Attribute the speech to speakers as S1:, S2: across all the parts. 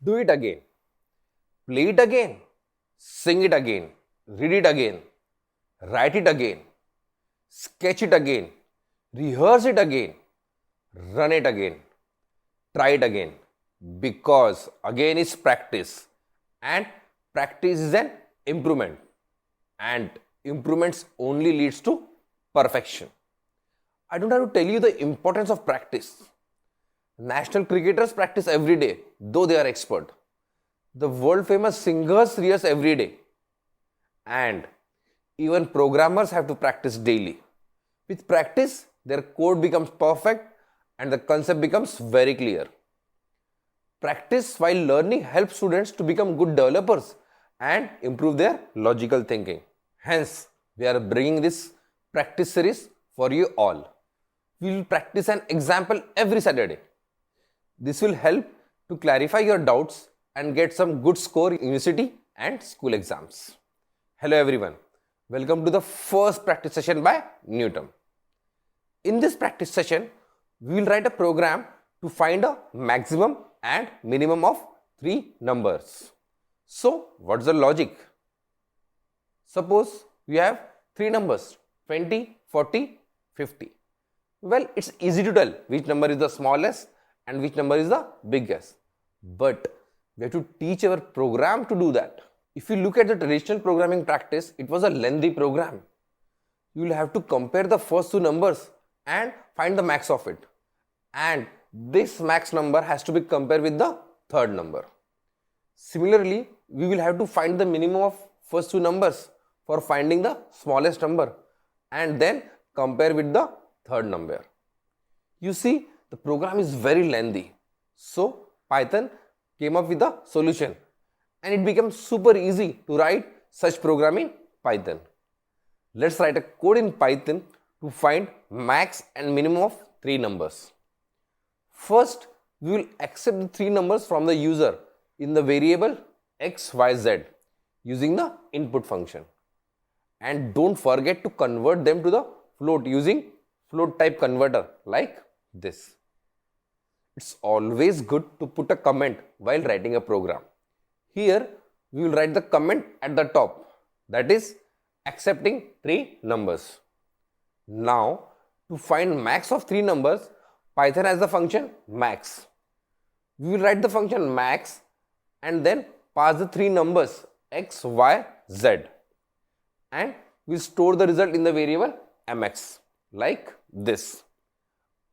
S1: Do it again. Play it again. Sing it again. Read it again. Write it again. Sketch it again. Rehearse it again. Run it again. Try it again. Because again is practice. And practice is an improvement. And improvements only leads to perfection. I don't have to tell you the importance of practice. National cricketers practice every day, though they are expert. The world famous singers rehearse every day. And even programmers have to practice daily. With practice, their code becomes perfect and the concept becomes very clear. Practice while learning helps students to become good developers and improve their logical thinking. Hence, we are bringing this practice series for you all. We will practice an example every Saturday. This will help to clarify your doubts and get some good score in university and school exams. Hello everyone. Welcome to the first practice session by Newton. In this practice session, we will write a program to find a maximum and minimum of 3 numbers. So, what's the logic? Suppose we have 3 numbers 20, 40, 50. Well, it's easy to tell which number is the smallest and which number is the biggest. But we have to teach our program to do that. If you look at the traditional programming practice, it was a lengthy program. You will have to compare the first 2 numbers and find the max of it. And this max number has to be compared with the third number. Similarly, we will have to find the minimum of first 2 numbers for finding the smallest number and then compare with the third number. You see, the program is very lengthy. So, Python came up with a solution and it becomes super easy to write such program in Python. Let's write a code in Python to find max and minimum of 3 numbers. First, we will accept the 3 numbers from the user in the variable x, y, z using the input function. And don't forget to convert them to the float using float type converter like this. It's always good to put a comment while writing a program. Here, we will write the comment at the top, that is accepting 3 numbers. Now, to find max of 3 numbers, Python has the function max. We will write the function max and then pass the 3 numbers x, y, z. And we will store the result in the variable mx like this.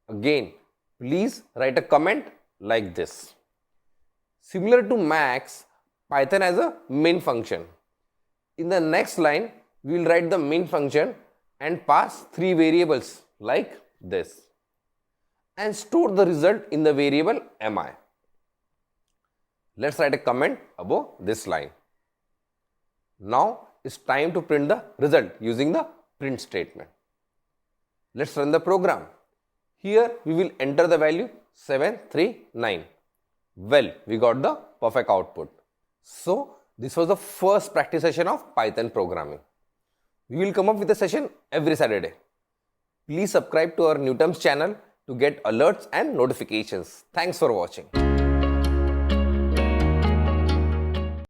S1: Again, please write a comment like this. Similar to max, Python has a main function. In the next line, we will write the main function and pass 3 variables like this and store the result in the variable mi. Let's write a comment above this line. Now it's time to print the result using the print statement. Let's run the program. Here we will enter the value 739. Well, we got the perfect output. So, this was the first practice session of Python programming. We will come up with a session every Saturday. Please subscribe to our Newton's channel to get alerts and notifications. Thanks for watching.